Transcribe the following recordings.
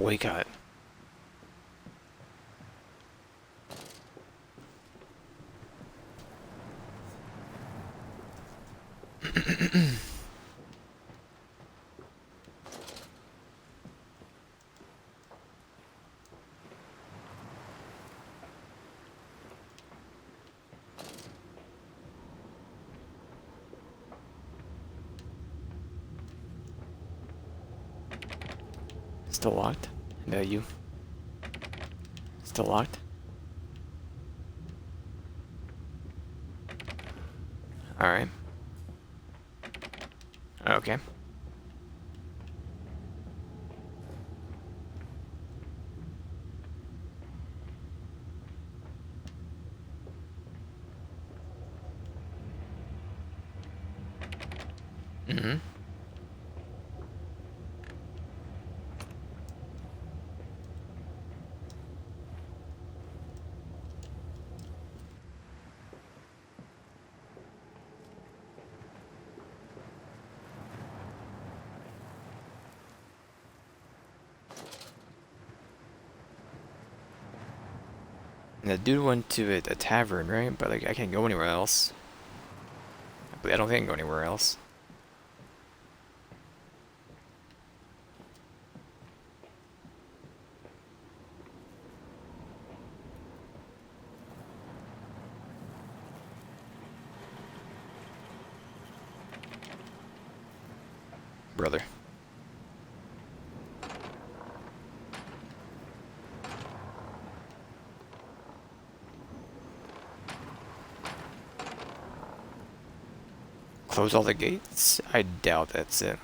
boycott. Still locked? No, you. Still locked? Alright. Okay. Mm-hmm. And the dude went to a tavern, right? But like, I can't go anywhere else. But I don't think I can go anywhere else. Brother. Close all the gates? I doubt that's it.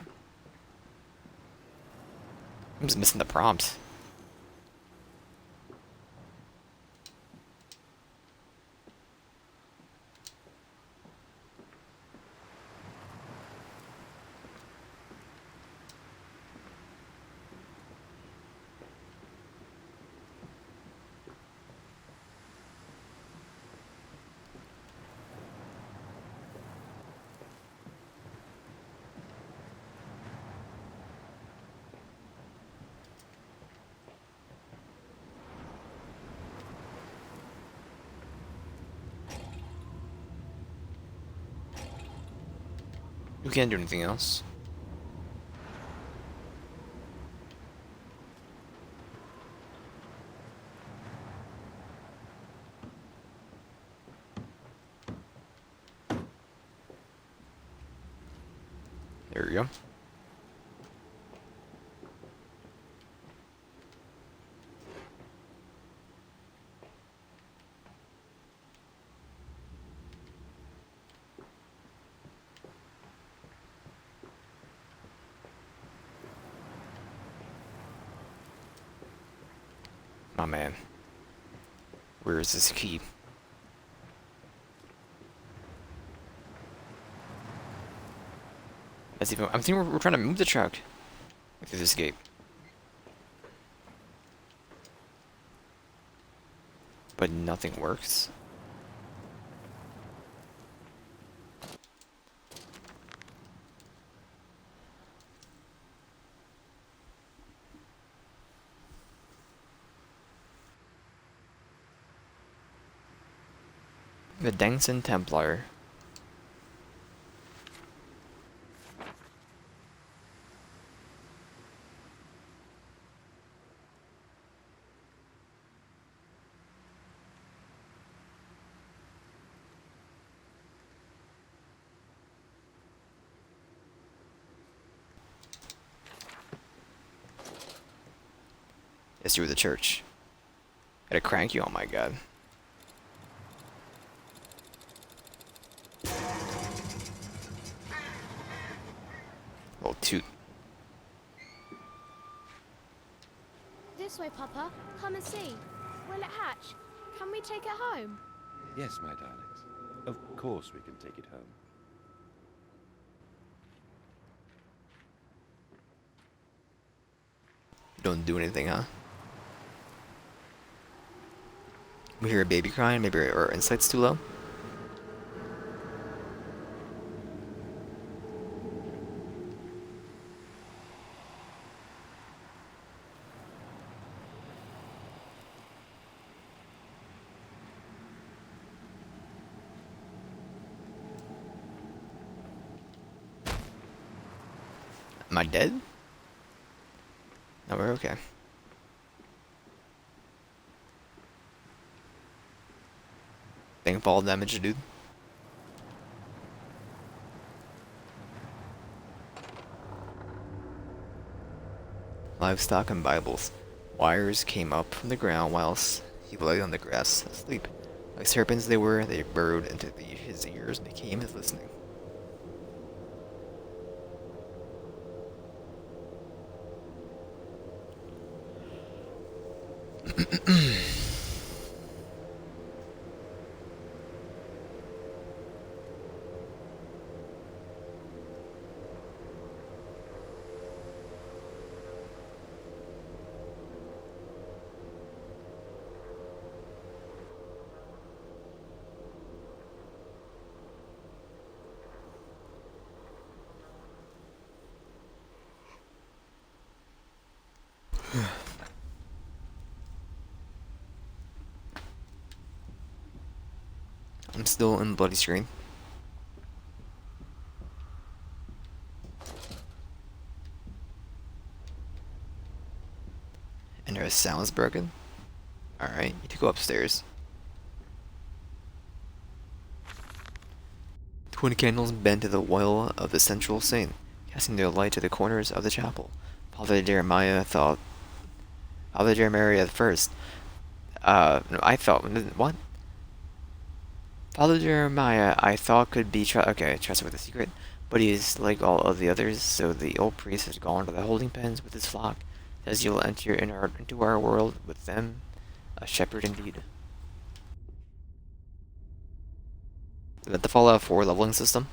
I'm just missing the prompt. You can't do anything else. There we go. My man. Where is this key? That's even. I'm thinking we're trying to move the truck through this gate, but nothing works. The Dangson Templar. Yes, you were the church. Had to crank you. Oh my god. Little toot. This way, Papa. Come and see. Will it hatch? Can we take it home? Yes, my darlings. Of course we can take it home. Don't do anything, huh? We hear a baby crying. Maybe our insight's too low. Am I dead? No, we're okay. Think fall damage, dude. Livestock and Bibles. Wires came up from the ground whilst he lay on the grass asleep. Like serpents they were, they burrowed into his ears and became his listening. I'm still in bloody screen. And her sound is broken. Alright, you need to go upstairs. 20 candles bent to the oil of the central saint, casting their light to the corners of the chapel. Father Jeremiah at first. No, I thought, what? Father Jeremiah, I thought could be trusted with a secret, but he is like all of the others, so the old priest has gone to the holding pens with his flock, says you'll enter into our world with them, a shepherd indeed. Is that the Fallout 4 leveling system?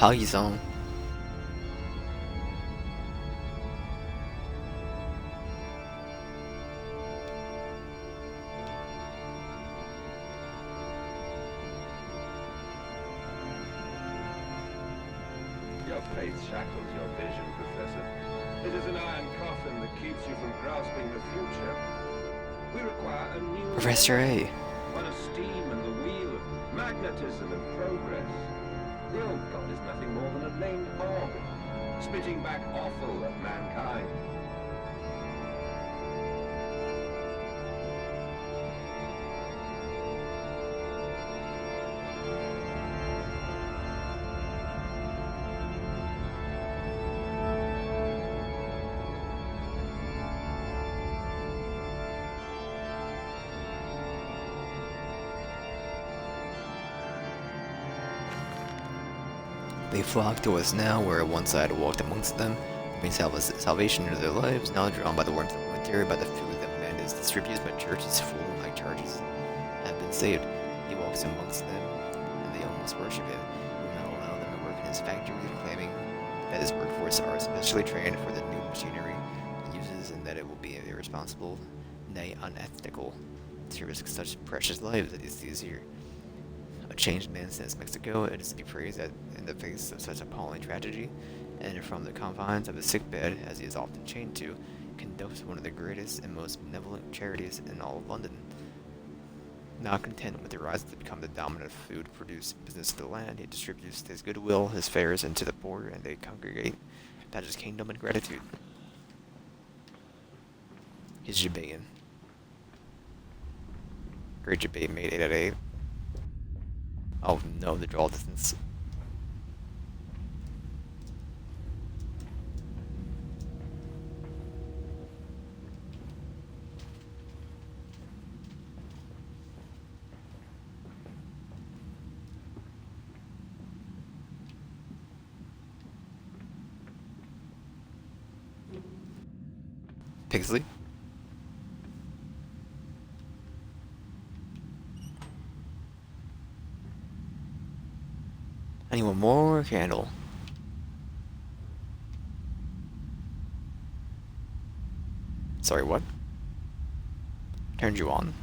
Polyzone. Your faith shackles your vision, Professor. It is an iron coffin that keeps you from grasping the future. We require a new Professor A. one of steam and the wheel of magnetism and progress. The old god is nothing more than a lamed organ, spitting back offal at mankind. They flock to us now, where once I had walked amongst them, bring salvation into their lives, now drawn by the warmth of the winter, by the food that man is distributed, my church is full, my charges have been saved. He walks amongst them, and they almost worship him. He will not allow them to work in his factory, claiming that his workforce are especially trained for the new machinery he uses, and that it will be irresponsible, nay, unethical, to risk such precious lives that he sees here. A changed man since Mexico, it is to be praised that in the face of such appalling tragedy, and from the confines of his sick bed, as he is often chained to, conducts one of the greatest and most benevolent charities in all of London. Not content with the rise to become the dominant food produce business of the land, he distributes his goodwill, his fares, into the poor, and they congregate about his kingdom in gratitude. He's Jabayan. Great Jabay made 8 out of 8. Oh no, the draw distance. Pigsley? I need one more candle. Sorry, what? Turned you on.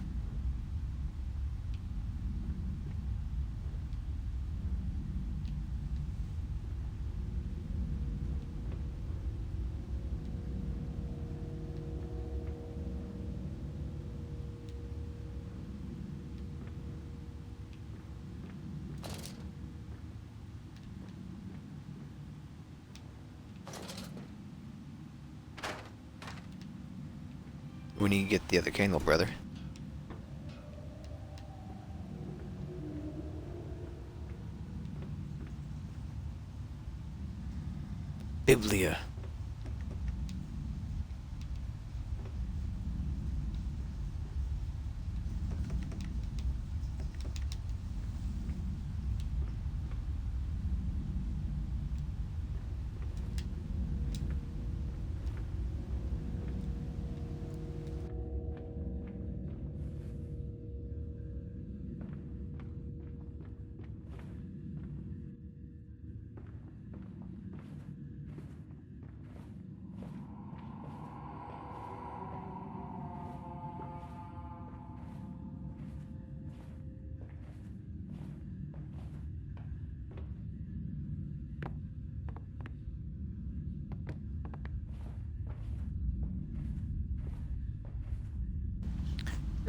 We need to get the other candle, brother. Biblia.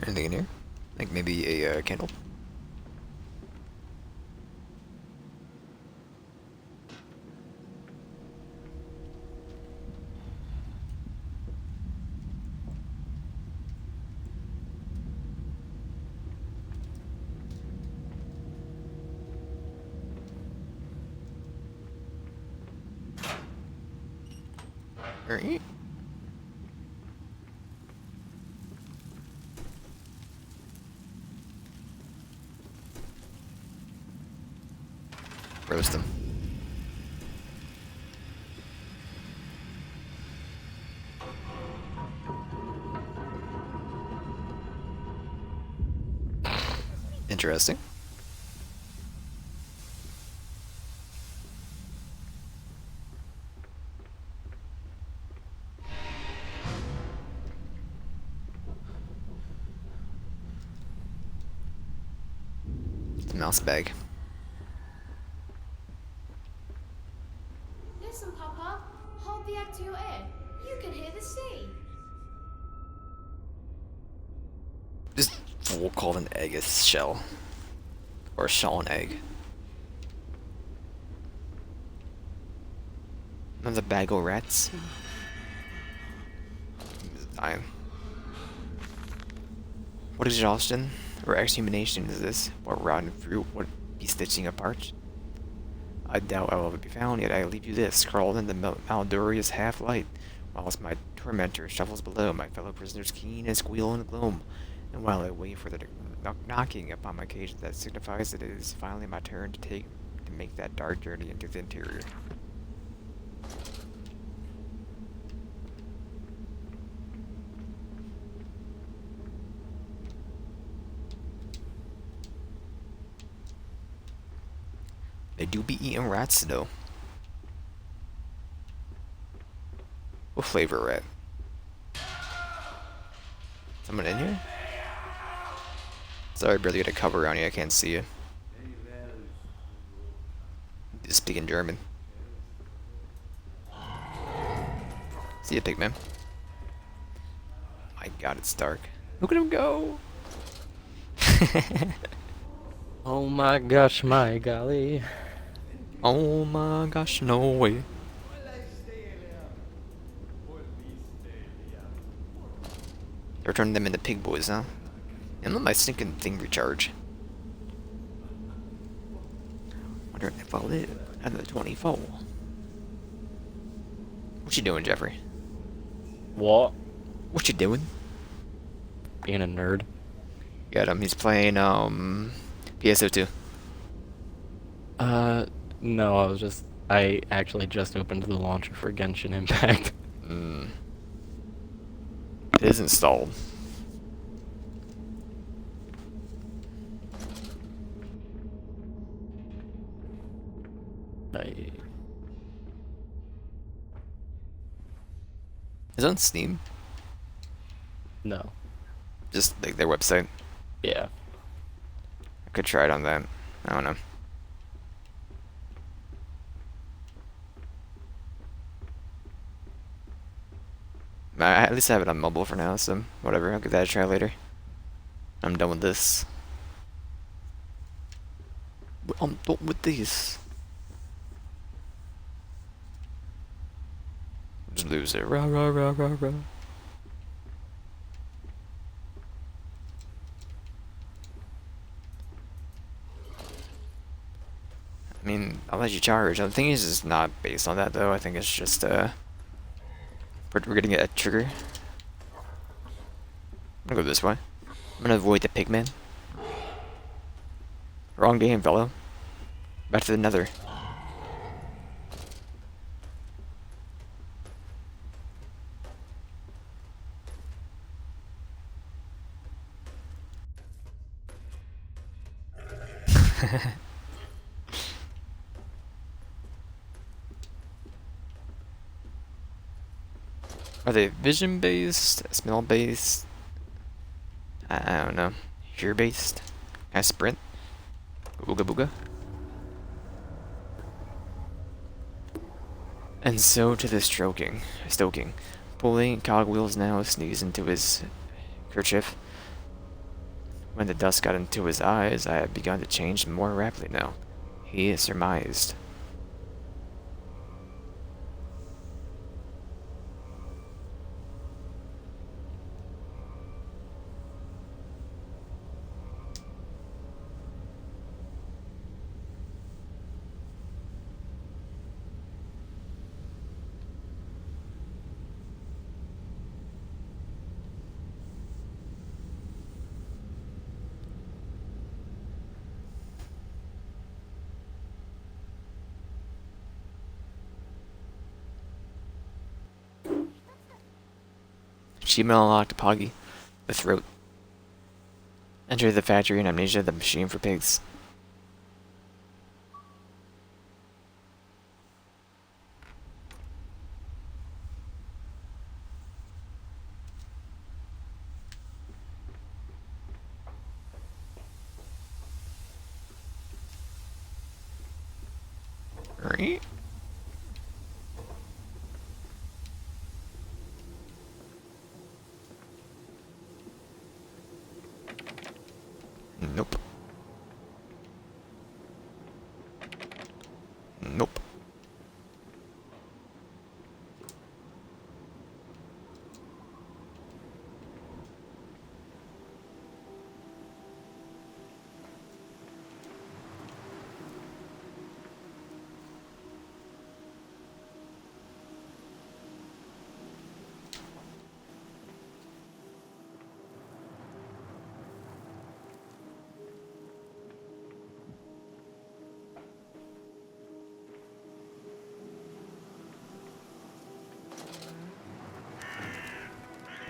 Anything in here? Like maybe a candle? Alright. Roast them. Interesting. The mouse bag. Listen, Papa. Hold the egg to your ear. You can hear the sea. This fool called an egg a shell. Or a shell and egg. Another bag of rats. Dying. What exhaustion or exhumanation is this? What rotten fruit would be stitching apart? I doubt I will ever be found, yet I leave you this, scrawled in the Maldurious half-light, whilst my tormentor shuffles below, my fellow prisoners keen and squeal in the gloom, and while I wait for the knocking upon my cage that signifies that it is finally my turn to make that dark journey into the interior. They do be eating rats, though. What flavor rat? Someone in here? Sorry, brother, you got a cover around you. I can't see you. You speak in German. See ya, pigman. My God, it's dark. Look at him go! Oh my gosh, my golly. Oh my gosh, no way. They're turning them into pig boys, huh? And let my stinking thing recharge. Wonder if I'll live another 24. What you doing, Jeffrey? What? What you doing? Being a nerd. Got him. He's playing PSO2. No, I actually just opened the launcher for Genshin Impact. It is installed. I Is it on Steam? no. Just like their website. Yeah. I could try it on that. I don't know. At least I have it on mobile for now, so whatever. I'll give that a try later. I'm done with this. I'm done with these. Just lose it. Rah rah rah rah rah. I mean, I'll let you charge. The thing is, it's not based on that though. I think it's just we're gonna get a trigger. I'm gonna go this way. I'm gonna avoid the pigman. Wrong game, fellow. Back to the nether. Are they vision based? Smell based? I don't know. Hear based? Can I sprint? Ooga booga. And so to the stoking. Pulling cogwheels now sneeze into his kerchief. When the dust got into his eyes, I had begun to change more rapidly now. He surmised. Achievement unlocked, Poggy. The throat. Enter the factory in Amnesia, the machine for pigs. Right? Nope. Nope.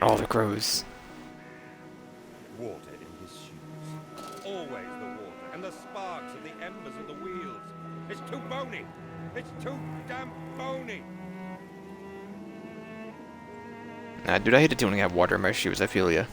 All the crows. Water in his shoes. Always the water, and the sparks of the embers of the wheels. It's too bony! It's too damn bony! Nah, dude, I hate it when I have water in my shoes. I feel ya.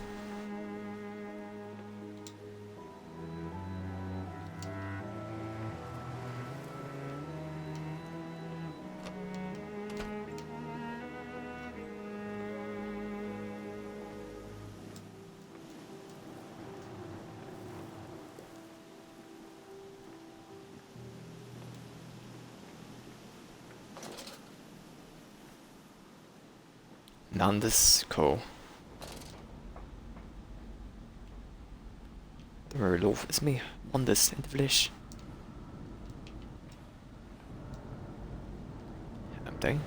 Nandes Co. The Merloof is me. Nandes in the flesh. Empty.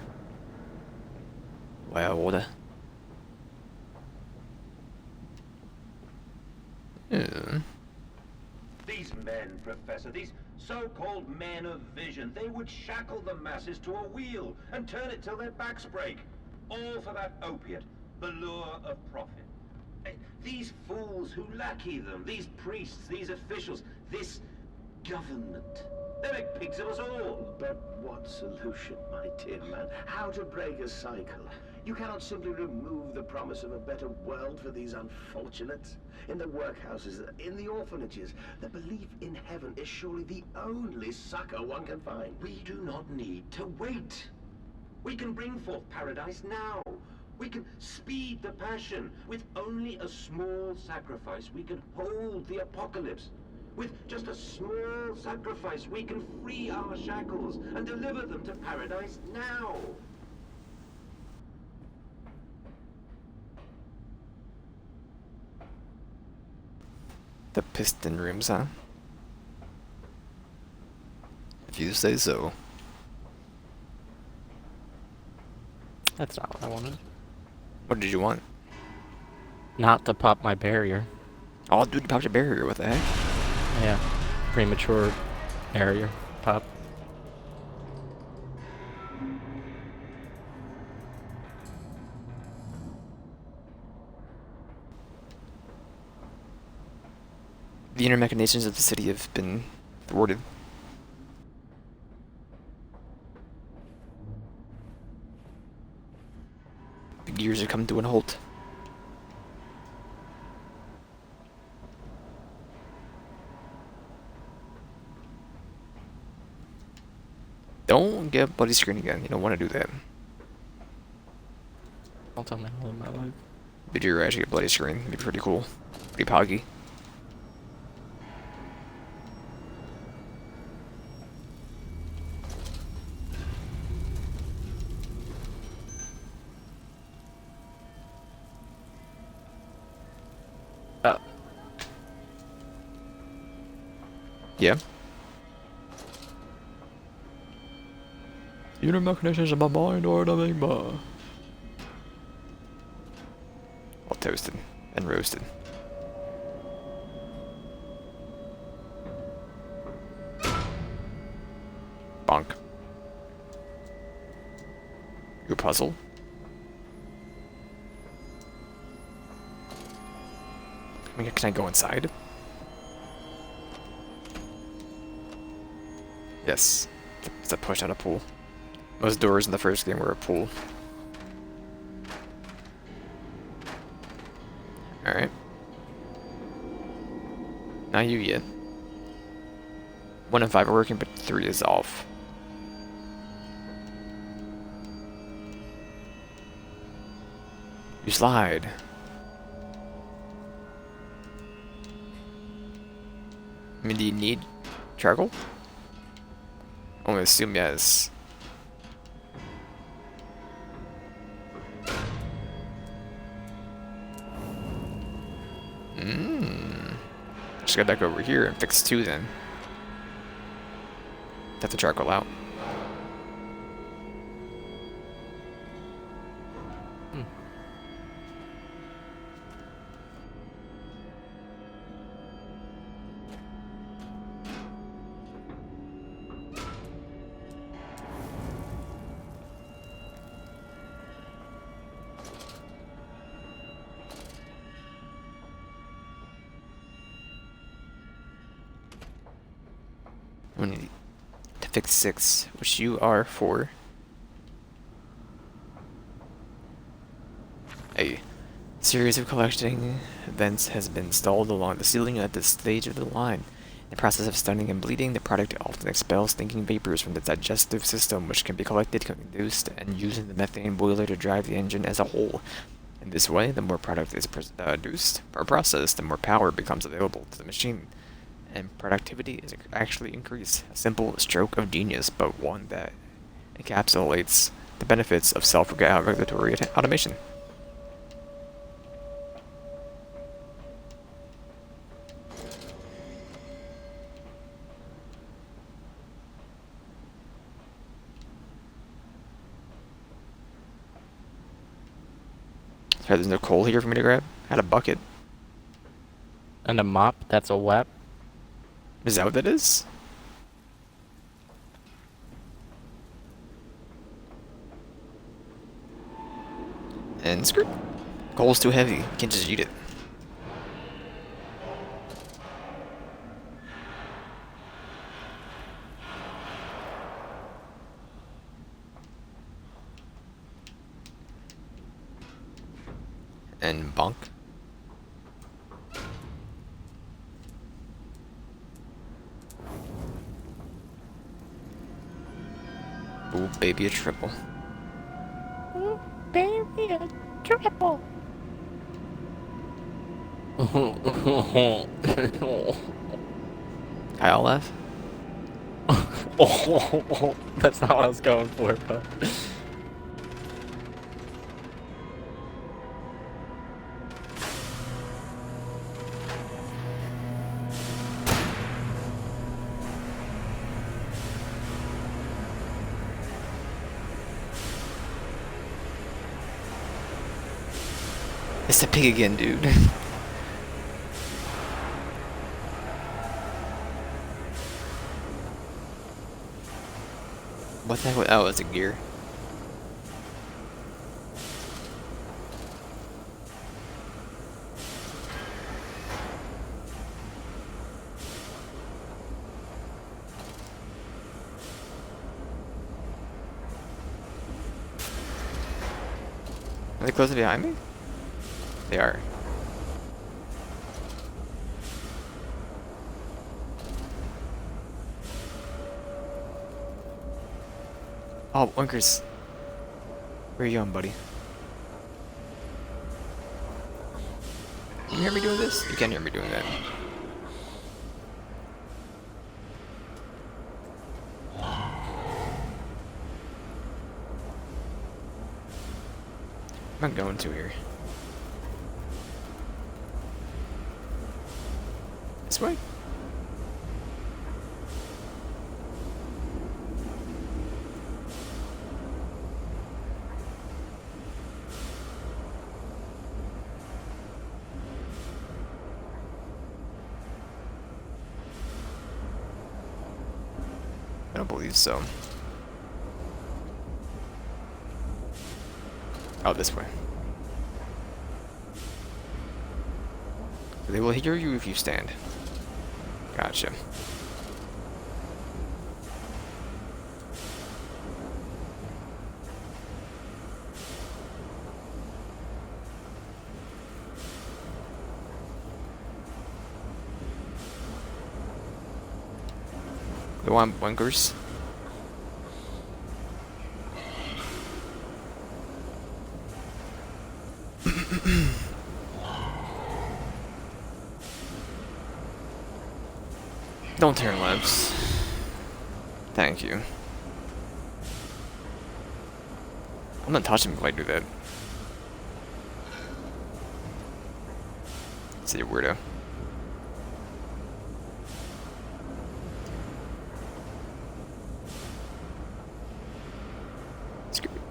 Why water? These men, Professor, these so-called men of vision, they would shackle the masses to a wheel and turn it till their backs break. All for that opiate, the lure of profit. These fools who lackey them, these priests, these officials, this government. They make pigs of us all. But what solution, my dear man? How to break a cycle? You cannot simply remove the promise of a better world for these unfortunates. In the workhouses, in the orphanages, the belief in heaven is surely the only succor one can find. We do not need to wait. We can bring forth paradise now. We can speed the passion. With only a small sacrifice, we can hold the apocalypse. With just a small sacrifice, we can free our shackles and deliver them to paradise now. The piston rooms, huh? If you say so. That's not what I wanted. What did you want? Not to pop my barrier. Oh, dude, you popped your barrier. What the heck? Yeah. Premature barrier pop. The inner machinations of the city have been thwarted. The gears are coming to a halt. Don't get bloody screen again. You don't want to do that. Don't tell me how to live my life. Did you actually get bloody screen? It'd be pretty cool. Pretty poggy. Oh. Yeah. Inner machinations of my mind are the enigma. All toasted and roasted. Bonk. You puzzle? I mean, can I go inside? Yes. It's a push out a pool. Most doors in the first game were a pool. Alright. Not you yet. 1 and 5 are working, but 3 is off. You slide. I mean, do you need charcoal? I'm gonna assume yes. Just go back over here and fix 2 then. Have the charcoal out. We need to fix 6, which you are 4. A series of collecting vents has been installed along the ceiling at this stage of the line. In the process of stunning and bleeding, the product often expels stinking vapors from the digestive system, which can be collected, conduced, and used in the methane boiler to drive the engine as a whole. In this way, the more product is produced or processed, the more power becomes available to the machine, and productivity is actually increased. A simple stroke of genius, but one that encapsulates the benefits of self-regulatory automation. Sorry, there's no coal here for me to grab? I had a bucket. And a mop, that's a wet. Is that what that is? And screw. Coal's too heavy. You can't just eat it. And bonk. Ooh, baby, a triple. Ooh, baby, a triple. Kyle left. Oh, that's not what I was going for, but. It's the pig again, dude. What the heck? Oh, it's a gear. Are they close behind me? They are. Oh, Winkers. Where are you going, buddy? Can you hear me doing this? You can't hear me doing that. I'm going to here. This way? I don't believe so. Oh, this way. They will hear you if you stand. Gotcha. They want Winkers. Don't turn lefts. Thank you. I'm not touching if I do that. See, weirdo. Screw it.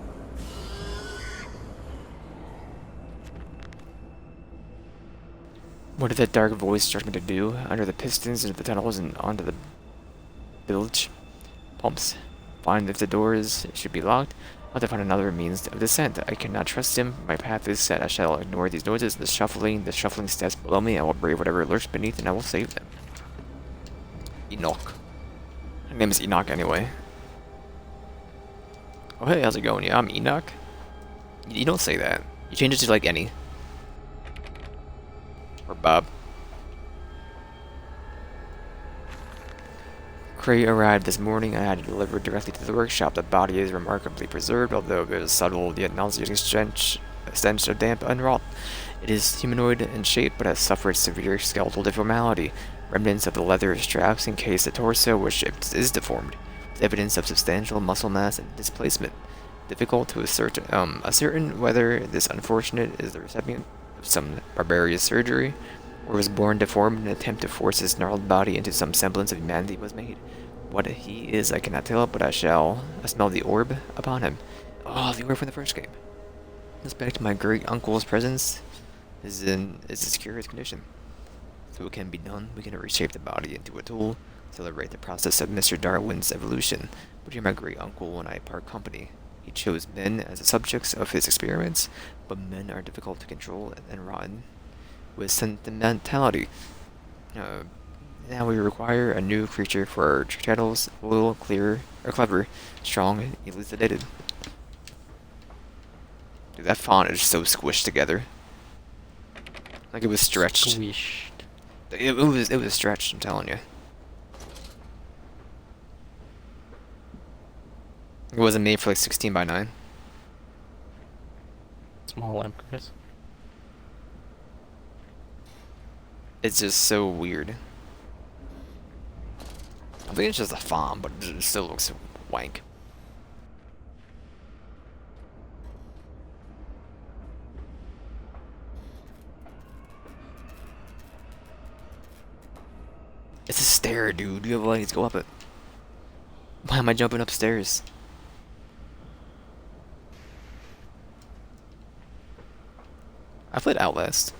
What did that dark voice instruct me to do? Under the pistons, into the tunnels, and onto the bilge pumps. Find if the doors should be locked. I'll have to find another means of descent. I cannot trust him. My path is set. I shall ignore these noises, the shuffling steps below me. I will brave whatever lurks beneath, and I will save them. Enoch. Her name is Enoch anyway. Oh hey, how's it going? Yeah, I'm Enoch. You don't say that. You change it to like any. Or Bob. Crate arrived this morning. I had it delivered directly to the workshop. The body is remarkably preserved, although there is subtle yet nauseating stench of damp unwrought. It is humanoid in shape, but has suffered severe skeletal deformity. Remnants of the leather straps encase the torso, which is deformed, with evidence of substantial muscle mass and displacement. Difficult to ascertain whether this unfortunate is the recipient of some barbarous surgery, or was born deformed in an attempt to force his gnarled body into some semblance of humanity was made. What he is I cannot tell, but I smell the orb upon him. Oh, the orb from the first game. Suspect my great uncle's presence is this curious condition. So it can be done. We can reshape the body into a tool, celebrate the process of Mr. Darwin's evolution. But you're my great uncle and I part company. He chose men as the subjects of his experiments, but men are difficult to control and rotten with sentimentality. Now we require a new creature for our channels, a little clever, strong, elucidated. Dude, that font is so squished together. Like it was stretched. Squished. It was stretched, I'm telling you. It wasn't made for like 16 by 9. Small empress. It's just so weird. I think it's just a font, but it still looks wank. It's a stair, dude. You have lights, go up it. Why am I jumping upstairs? I played Outlast.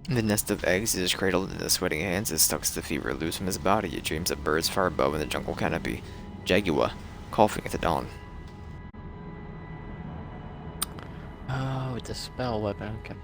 The nest of eggs is cradled in the sweating hands as tucks the fever loose from his body. He dreams of birds far above in the jungle canopy. Jaguar, coughing at the dawn. Oh, it's a spell weapon. Okay.